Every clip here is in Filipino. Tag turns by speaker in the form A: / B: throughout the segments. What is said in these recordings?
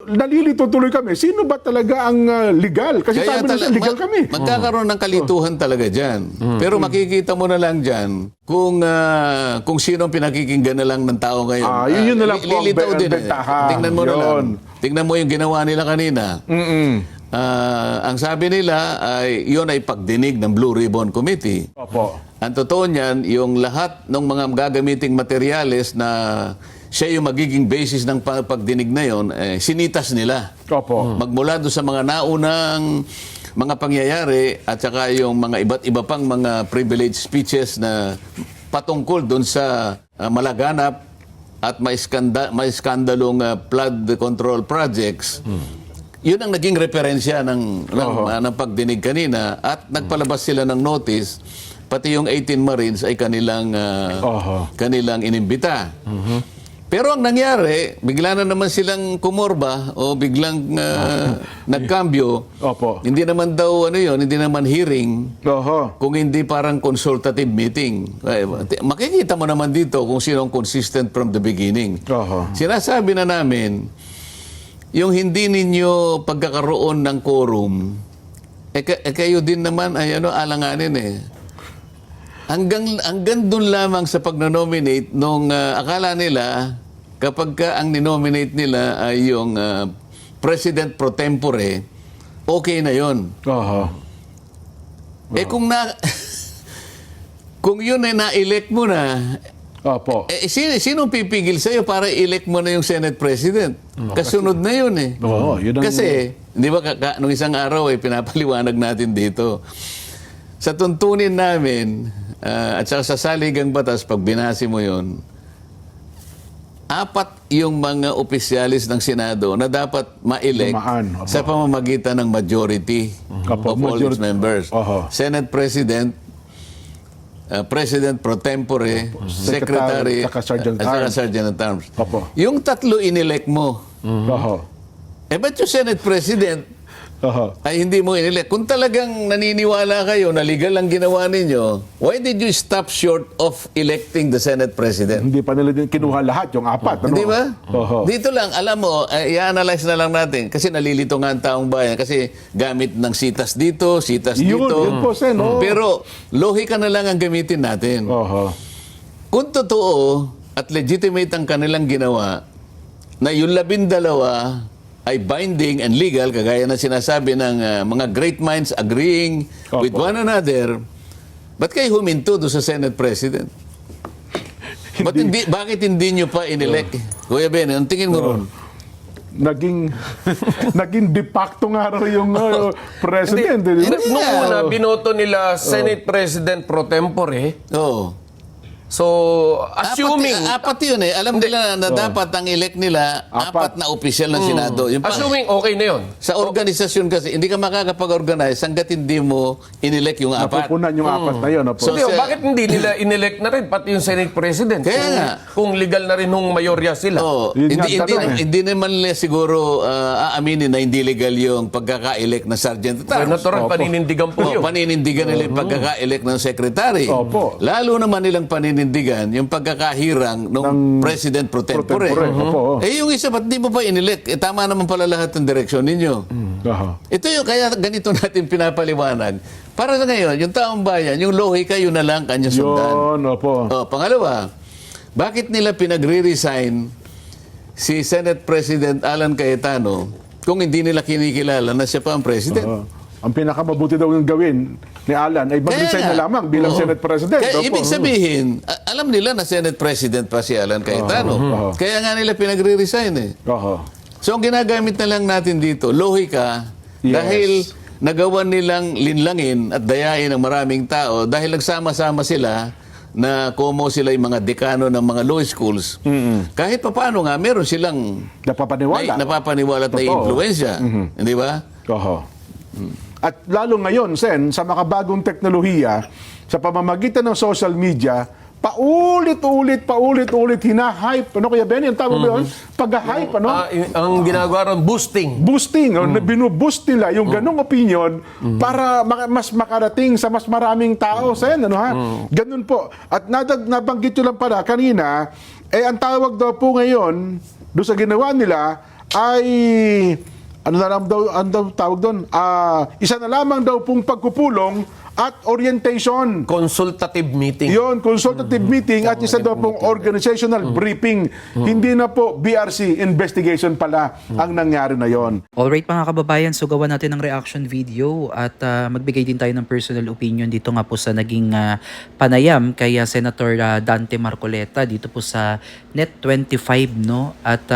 A: nalilito tuloy kami, sino ba talaga ang legal? Kasi
B: Kaya
A: sabi nila, legal kami.
B: Magkakaroon ng kalituhan talaga dyan. Pero makikita mo na lang dyan kung sino ang pinakikinggan na lang ng tao ngayon.
A: Yun na lang po ang
B: lilitaw din.
A: bentahan.
B: Tingnan mo na
A: Yun.
B: lang. Tingnan mo yung ginawa nila kanina. Ang sabi nila ay yun ay pagdinig ng Blue Ribbon Committee.
A: Opo.
B: Ang totoo niyan, yung lahat ng mga gagamiting materyales na siya yung magiging basis ng pagdinig na yon, sinitas nila.
A: Opo.
B: Magmula doon sa mga naunang mga pangyayari at saka yung mga iba't iba pang mga privileged speeches na patungkol doon sa malaganap at may skandalong flood control projects. Yun ang naging referensya ng pagdinig kanina at nagpalabas sila ng notice, pati yung 18 Marines ay kanilang inimbita. Pero ang nangyari, bigla na naman silang kumorba o biglang nagkambyo.
A: Opo.
B: Hindi naman daw hindi naman hearing,
A: Oho.
B: kung hindi parang consultative meeting. Makikita mo naman dito kung sino ang consistent from the beginning.
A: Oho.
B: Sinasabi na namin, yung hindi ninyo pagkakaroon ng quorum, kayo din naman ay alanganin eh. Hanggang doon lamang sa pagnonominate nung akala nila kapag ang ninominate nila ay yung President pro tempore, okay na yon.
A: Oho.
B: Kung yun ay na-elect mo na,
A: Opo.
B: sinong pipigil sa'yo para elect mo na yung Senate President? Kasunod na yun eh.
A: Oo, yun ang...
B: Kasi, di ba, nung isang araw pinapaliwanag natin dito, sa tuntunin namin, at saka sa saligang batas, pag binasi mo yun, 4 yung mga opisyalis ng Senado na dapat ma-elect sa pamamagitan ng majority of all its members. Senate President, President pro tempore, Secretary, at saka Sergeant at Arms. Yung 3 inelect mo. Ba't yung Senate President ay hindi mo inelect? Kung talagang naniniwala kayo na legal ang ginawa ninyo, why did you stop short of electing the Senate President?
A: Hindi pa nila din kinuha lahat, yung 4.
B: Hindi ba? Dito lang, alam mo, i-analyze na lang natin kasi nalilito nga ang taong bayan kasi gamit ng sitas dito, sitas dito.
A: Yun po, Sen.
B: Pero lohika na lang ang gamitin natin. Kung totoo at legitimate ang kanilang ginawa na yung 12 ay binding and legal, kagaya na sinasabi ng mga great minds agreeing with one another, ba't kayo huminto doon sa Senate President? Bakit hindi nyo pa inelect? Kuya Ben, ang tingin mo ron?
A: Naging de facto nga raw yung president.
C: Nung una, binoto nila Senate President pro tempore.
B: Oo.
C: So, assuming...
B: Apat yun eh. Alam nila na dapat ang elect nila 4 na opisyal ng Senado.
C: Assuming okay na yun.
B: Sa organisasyon kasi, hindi ka makakapag-organize hanggat hindi mo inelect yung 4.
A: Napupunan yung 4 na yun.
C: So, bakit hindi nila inelect na rin pati yung Senate President?
B: Kaya nga.
C: Kung legal na rin nung mayorya sila.
B: Hindi naman nila siguro aaminin na hindi legal yung pagkaka-elect ng Sergeant at Arms.
C: Natural, paninindigan po yun.
B: Paninindigan nila yung pagkaka-elect ng Secretary. Lalo naman nilang paninindigan yung pagkakahirang ng President pro tempore. Yung isa, ba't di mo pa inelect? Tama naman pala lahat ng direksyon ninyo. Ito yung, kaya ganito natin pinapaliwanag. Para sa ngayon, yung taong bayan, yung lohika, yun na lang kanya sundan. Pangalawa, bakit nila pinagre-resign si Senate President Alan Cayetano kung hindi nila kinikilala na siya pa ang President?
A: Ang pinakamabuti daw yung gawin ni Alan ay mag-resign na lamang bilang Senate President.
B: Kaya ibig sabihin, alam nila na Senate President pa si Alan Cayetano. Kaya nga nila pinagre-resign eh. So ang ginagamit na lang natin dito, lohika, dahil nagawa nilang linlangin at dayain ng maraming tao, dahil nagsama-sama sila na como sila yung mga dekano ng mga law schools, kahit pa paano nga, meron silang napapaniwala at na-influensya. Hindi ba?
A: At lalo ngayon, Sen, sa makabagong teknolohiya, sa pamamagitan ng social media, paulit-ulit, hina-hype. Ano kaya, Benny? Ang tawag ba yun? Pag-hype, ano?
C: Ang ginagawa ron, boosting.
A: Binuboost nila yung ganong opinion para mas makarating sa mas maraming tao, Sen. Ganun po. At nabanggit nyo lang pala kanina, ang tawag daw po ngayon, doon sa ginawa nila, ay ano na lang daw, ano daw tawag doon? Isa na lamang daw pong pagpupulong at orientation.
C: Consultative meeting.
A: Yon, consultative meeting at isa daw pong organizational briefing. Hindi na po BRC investigation pala ang nangyari na yon.
D: Alright mga kababayan, so gawa natin ng reaction video at magbigay din tayo ng personal opinion dito nga po sa naging panayam kay Senator Dante Marcoleta dito po sa Net25, no? At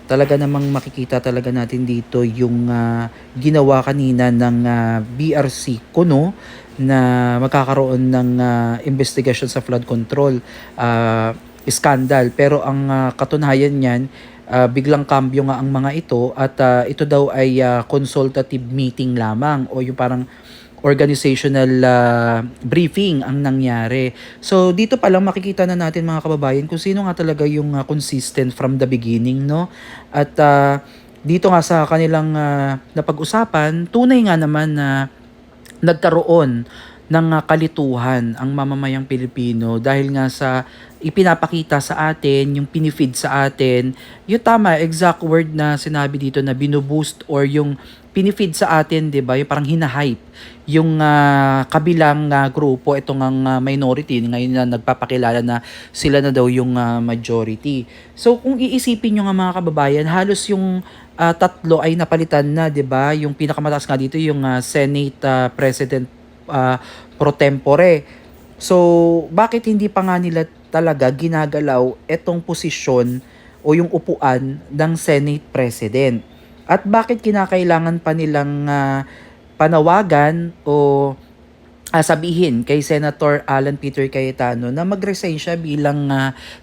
D: talaga namang makikita talaga natin dito yung ginawa kanina ng BRC Kuno na magkakaroon ng investigation sa flood control scandal. Pero ang katunayan niyan, biglang kambyo nga ang mga ito at ito daw ay consultative meeting lamang o yung parang organizational briefing ang nangyari. So dito pa lang makikita na natin mga kababayan kung sino nga talaga yung consistent from the beginning, no? At dito nga sa kanilang napag-usapan, tunay nga naman na nagkaroon ng kalituhan ang mamamayang Pilipino dahil nga sa ipinapakita sa atin, yung pinifeed sa atin, yung tama, exact word na sinabi dito na binuboost or yung pinifeed sa atin, di ba? Yung parang hinahype yung kabilang grupo, itong ang minority, ngayon na nagpapakilala na sila na daw yung majority. So kung iisipin nyo nga mga kababayan, halos yung tatlo ay napalitan na, di ba? Yung pinakamataas nga dito, yung Senate President pro tempore. So, bakit hindi pa nga nila talaga ginagalaw etong posisyon o yung upuan ng Senate President? At bakit kinakailangan pa nilang panawagan o sabihin kay Senator Alan Peter Cayetano na mag-resign siya bilang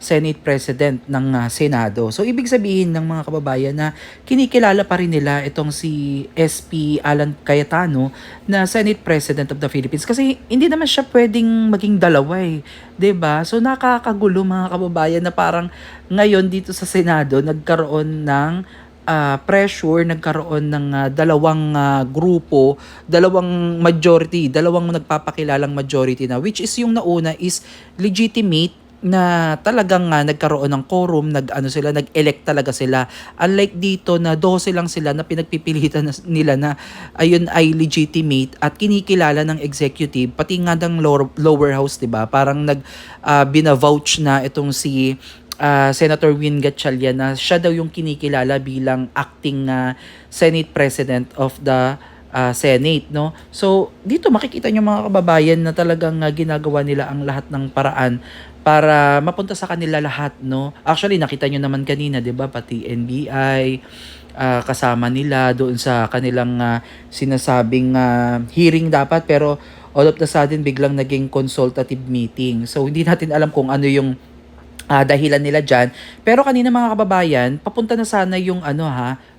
D: Senate President ng Senado? So, ibig sabihin ng mga kababayan na kinikilala pa rin nila itong si SP Alan Cayetano na Senate President of the Philippines. Kasi hindi naman siya pwedeng maging dalawa eh. 'Di ba? So, nakakagulo mga kababayan na parang ngayon dito sa Senado nagkaroon ng pressure, nagkaroon ng dalawang grupo, dalawang majority, dalawang nagpapakilalang majority na, which is yung nauna is legitimate na talagang nagkaroon ng quorum, nag-elect talaga sila. Unlike dito na 12 lang sila na pinagpipilitan nila na ayun ay legitimate at kinikilala ng executive, pati nga ng lower house, 'di ba? Parang binavouch na itong si Senator Win Gatchalian na siya daw yung kinikilala bilang acting Senate President of the Senate, no? So, dito makikita nyo mga kababayan na talagang ginagawa nila ang lahat ng paraan para mapunta sa kanila lahat, no? Actually, nakita nyo naman kanina, 'di ba? Pati NBI kasama nila doon sa kanilang sinasabing hearing dapat, pero all of the sudden biglang naging consultative meeting. So, hindi natin alam kung ano yung dahilan nila dyan. Pero kanina mga kababayan, papunta na sana yung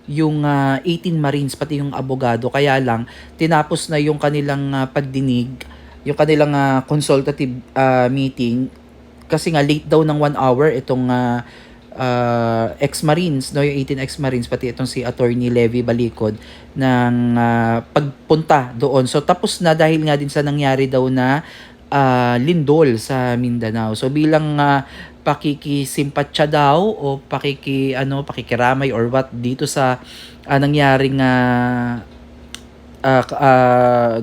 D: yung 18 Marines, pati yung abogado. Kaya lang, tinapos na yung kanilang pagdinig, yung kanilang consultative meeting. Kasi nga late daw ng 1 hour itong ex-Marines, no, yung 18 ex-Marines, pati itong si Attorney Levy Balicod ng pagpunta doon. So tapos na dahil nga din sa nangyari daw na lindol sa Mindanao. So bilang pakikisimpatya daw o pakikiramay or what dito sa nangyaring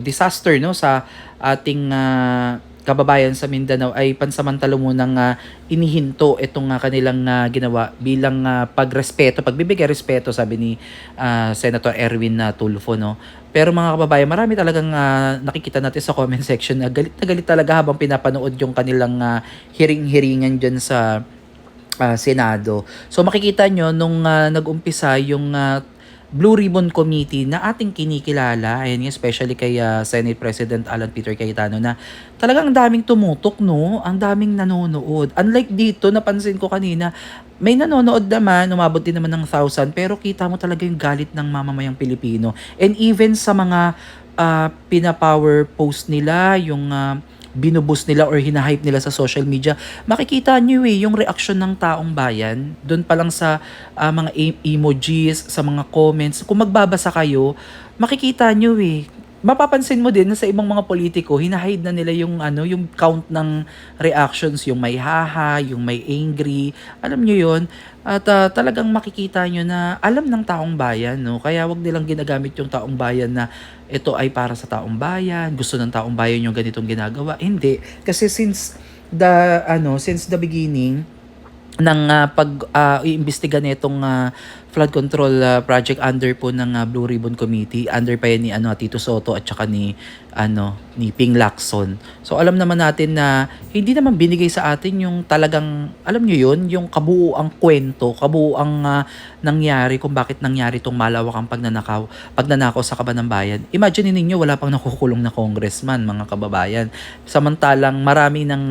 D: disaster, no, sa ating kababayan sa Mindanao, ay pansamantala munang inihinto itong kanilang ginawa bilang pagbibigay respeto, sabi ni Senator Erwin Tulfo, no. Pero mga kababayan, marami talagang nakikita natin sa comment section na galit talaga habang pinapanood yung kanilang hiring-hiringan dyan sa Senado. So makikita nyo nung nag-umpisa yung Blue Ribbon Committee na ating kinikilala, ayan, especially kay Senate President Alan Peter Cayetano, na talagang ang daming tumutok, no? Ang daming nanonood. Unlike dito, napansin ko kanina, may nanonood naman, umabot din naman ng 1,000, pero kita mo talaga yung galit ng mamamayang Pilipino. And even sa mga pina-power post nila, yung binuboost nila or hinahype nila sa social media, makikita nyo yung reaksyon ng taong bayan. Doon pa lang sa mga emojis, sa mga comments. Kung magbabasa kayo, makikita nyo mapapansin mo din na sa ibang mga politiko, hinahide na nila yung yung count ng reactions, yung may haha, yung may angry. Alam nyo yun? At talagang makikita nyo na alam ng taong bayan, no? Kaya wag nilang ginagamit yung taong bayan na ito ay para sa taong bayan, gusto ng taong bayan yung ganitong ginagawa. Hindi. Kasi since the beginning ng iimbestiga nitong flood control project under po ng Blue Ribbon Committee, under pa yan ni Tito Soto at saka ni Ping Lacson. So alam naman natin na hindi naman binigay sa atin yung talagang, alam nyo yun, yung kabuuang kwento, kabuuang nangyari kung bakit nangyari itong malawakang pagnanakaw sa kaban ng bayan. Imagine ninyo, wala pang nakukulong na congressman, mga kababayan. Samantalang marami ng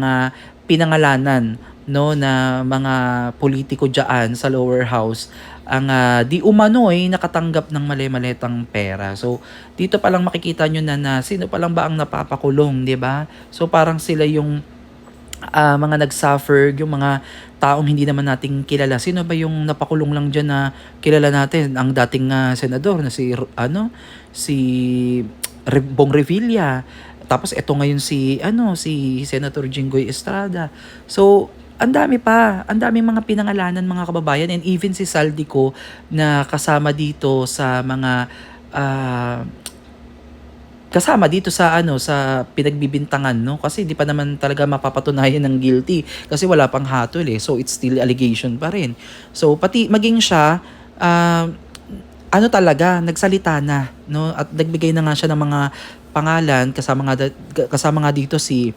D: pinangalanan, no, na mga politiko diyan sa lower house ang di umano'y nakatanggap ng mali-malitang pera. So dito pa lang makikita nyo na sino pa lang ba ang napapakulong, di ba? So parang sila yung mga nag-suffer, yung mga taong hindi naman nating kilala. Sino ba yung napakulong lang diyan na kilala natin? Ang dating senador na si Bong Revilla. Tapos ito ngayon si Senator Jinggoy Estrada. So ang daming mga pinangalanan, mga kababayan, and even si Saldico na kasama dito sa mga kasama dito sa sa pinagbibintangan, no, kasi di pa naman talaga mapapatunayan ng guilty kasi wala pang hatol so it's still allegation pa rin. So pati maging siya talaga nagsalita na, no, at nagbigay na nga siya ng mga pangalan, kasama nga dito si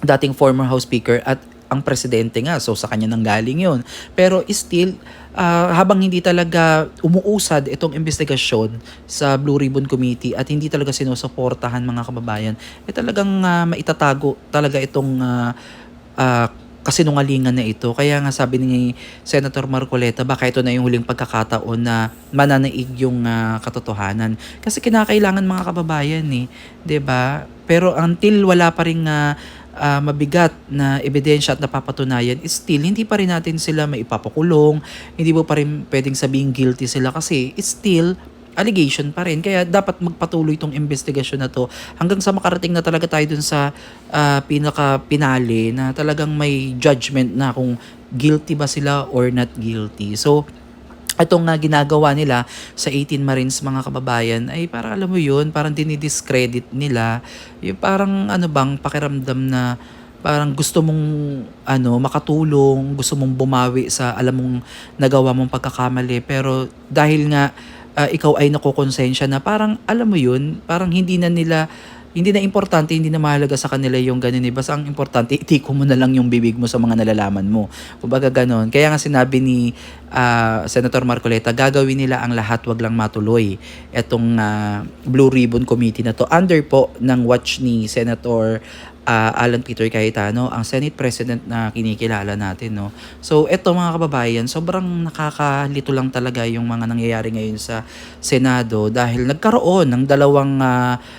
D: dating former House Speaker at ang presidente nga, so sa kanya nang galing yun. Pero still, habang hindi talaga umuusad itong investigasyon sa Blue Ribbon Committee at hindi talaga sinusuportahan, mga kababayan, talagang maitatago talaga itong kasinungalingan na ito. Kaya nga sabi ni Senator Marcoleta, baka ito na yung huling pagkakataon na mananaig yung katotohanan. Kasi kinakailangan, mga kababayan 'di ba? Pero until wala pa ring mabigat na ebidensya at napapatunayan, still hindi pa rin natin sila maipapakulong, hindi mo pa rin pwedeng sabihin guilty sila kasi still allegation pa rin. Kaya dapat magpatuloy itong investigasyon na to hanggang sa makarating na talaga tayo dun sa pinaka-pinali na talagang may judgment na kung guilty ba sila or not guilty. So itong ginagawa nila sa 18 Marines, mga kababayan, ay parang alam mo yun, parang dinidiscredit nila. Yung parang pakiramdam na parang gusto mong makatulong, gusto mong bumawi sa alam mong nagawa mong pagkakamali. Pero dahil nga ikaw ay nakukonsensya na parang alam mo yun, parang hindi na importante, hindi na mahalaga sa kanila yung ganun. Basta ang importante, itiko mo na lang yung bibig mo sa mga nalalaman mo. Kumbaga ganon. Kaya nga sinabi ni Senator Marcoleta, gagawin nila ang lahat, wag lang matuloy itong Blue Ribbon Committee na to. Under po ng watch ni Senator Alan Peter Cayetano, ang Senate President na kinikilala natin, no. So eto, mga kababayan, sobrang nakakalito lang talaga yung mga nangyayari ngayon sa Senado dahil nagkaroon ng dalawang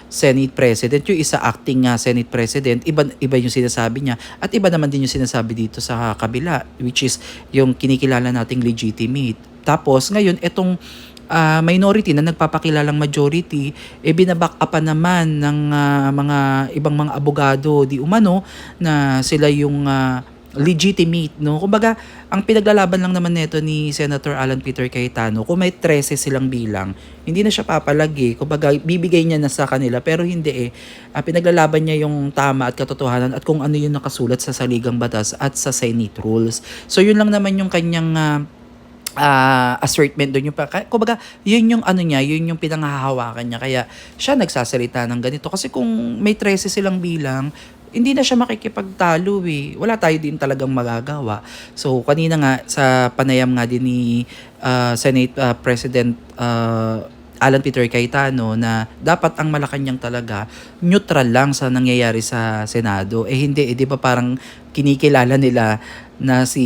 D: Senate President, yung isa acting Senate President, iba yung sinasabi niya at iba naman din yung sinasabi dito sa kabila, which is yung kinikilala nating legitimate. Tapos ngayon etong minority na nagpapakilalang majority, binaback upan naman ng mga ibang mga abogado di umano na sila yung legitimate, no? Kumbaga, ang pinaglalaban lang naman nito ni Senator Alan Peter Cayetano, kung may 13 silang bilang, hindi na siya papalagi. Kumbaga, bibigay niya na sa kanila, pero hindi pinaglalaban niya yung tama at katotohanan at kung ano yung nakasulat sa saligang batas at sa Senate rules. So, yun lang naman yung kanyang assertment doon, yung kumbaga yun yung yun yung pinanghahawakan niya, kaya siya nagsasalita ng ganito kasi kung may 13 silang bilang, hindi na siya makikipagtalo wala tayo din talagang magagawa. So kanina nga sa panayam nga din ni Senate President Alan Peter Cayetano na dapat ang Malacanang talaga neutral lang sa nangyayari sa Senado. Hindi, di ba parang kinikilala nila na si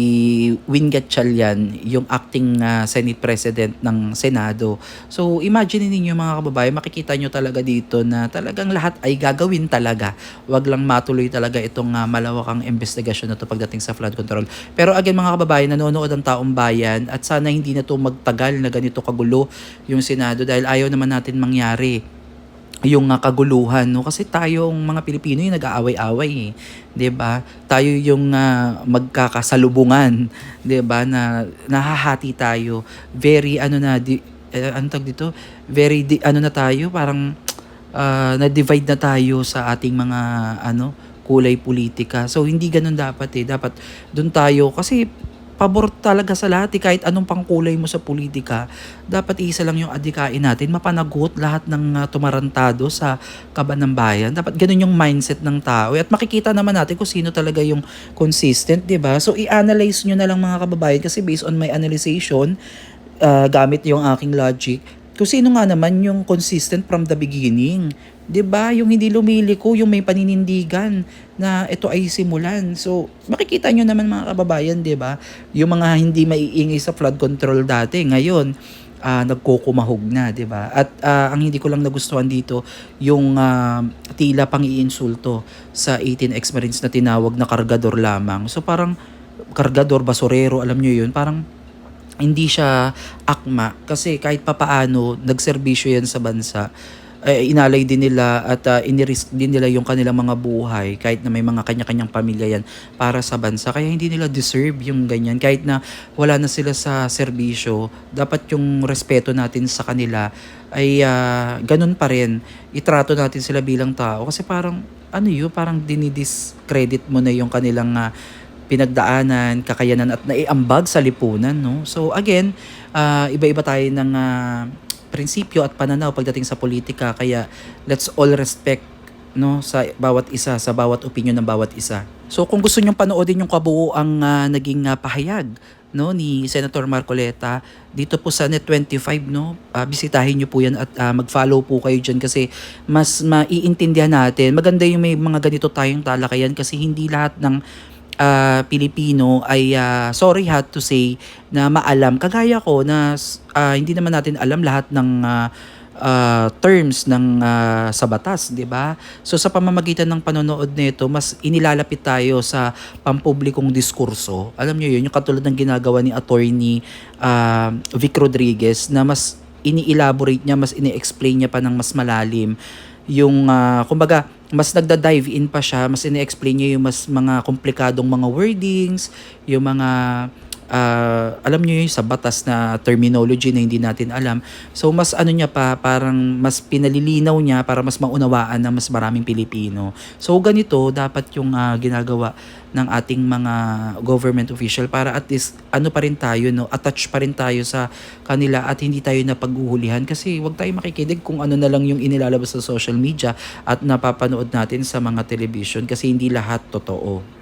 D: Win Gatchalian yung acting Senate President ng Senado. So imagine ninyo, mga kababayan, makikita nyo talaga dito na talagang lahat ay gagawin talaga. Wag lang matuloy talaga itong malawakang investigasyon na to pagdating sa flood control. Pero again, mga kababayan, nanonood ang taong bayan at sana hindi na to magtagal na ganito kagulo yung Senado dahil ayaw naman natin mangyari yung kaguluhan, no? Kasi tayong mga Pilipino yung nag-aaway-away, 'di ba? Tayo yung magkakasalubungan, 'di ba? Na nahahati tayo. Very ano na ano tawag dito? Very ano na tayo, parang na-divide na tayo sa ating mga kulay politika. So hindi ganoon dapat eh. Dapat doon tayo kasi pabor talaga sa lahat kahit anong pangkulay mo sa politika, dapat isa lang yung adikain natin, mapanagot lahat ng tumarantado sa kaban ng bayan. Dapat ganun yung mindset ng tao. At makikita naman natin kung sino talaga yung consistent, di ba? So i-analyze nyo na lang mga kababayan kasi based on my analyzation, gamit yung aking logic, kung sino nga naman yung consistent from the beginning. 'Di ba? Yung hindi lumiliko, yung may paninindigan na ito ay simulan. So, makikita nyo naman mga kababayan, 'di ba? Yung mga hindi maiingay sa flood control dati, ngayon nagkukumahog na, 'di ba? At ang hindi ko lang nagustuhan dito, yung tila pang-iinsulto sa 18 ex-Marines na tinawag na kargador lamang. So, parang kargador, basurero, alam nyo yun, parang hindi siya akma kasi kahit papaano nagserbisyo yan sa bansa, inalay din nila at inirisk din nila yung kanilang mga buhay kahit na may mga kanya-kanyang pamilya yan para sa bansa, kaya hindi nila deserve yung ganyan. Kahit na wala na sila sa serbisyo, dapat yung respeto natin sa kanila ay ganun pa rin, itrato natin sila bilang tao kasi parang parang dinidiscredit mo na yung kanilang pinagdaanan, kakayanan at naiambag sa lipunan, no? So again, iba-iba tayo ng prinsipyo at pananaw pagdating sa politika, kaya let's all respect, no, sa bawat isa, sa bawat opinion ng bawat isa. So kung gusto niyo panoodin yung kabuuang naging pahayag, no, ni Senator Marcoleta dito po sa Net25, no, bisitahin niyo po yan at mag-follow po kayo diyan kasi mas maiintindihan natin. Maganda yung may mga ganito tayong talakayan kasi hindi lahat ng Pilipino ay sorry had to say na maalam. Kagaya ko na hindi naman natin alam lahat ng terms ng sa batas, 'di ba? So sa pamamagitan ng panonood nito, mas inilalapit tayo sa pampublikong diskurso. Alam niyo 'yun, yung katulad ng ginagawa ni Attorney Vic Rodriguez na mas ini-elaborate niya, mas ini-explain niya pa ng mas malalim yung kumbaga mas nagda-dive in pa siya, mas ine-explain niya yung mas mga komplikadong mga wordings, yung mga alam niyo yung sa batas na terminology na hindi natin alam. So mas niya pa, parang mas pinalilinaw niya para mas maunawaan ng mas maraming Pilipino. So ganito dapat yung ginagawa ng ating mga government official para at least pa rin tayo, no, attach pa rin tayo sa kanila at hindi tayo napaghuhulihan kasi wag tayo makikinig kung ano na lang yung inilalabas sa social media at napapanood natin sa mga television kasi hindi lahat totoo.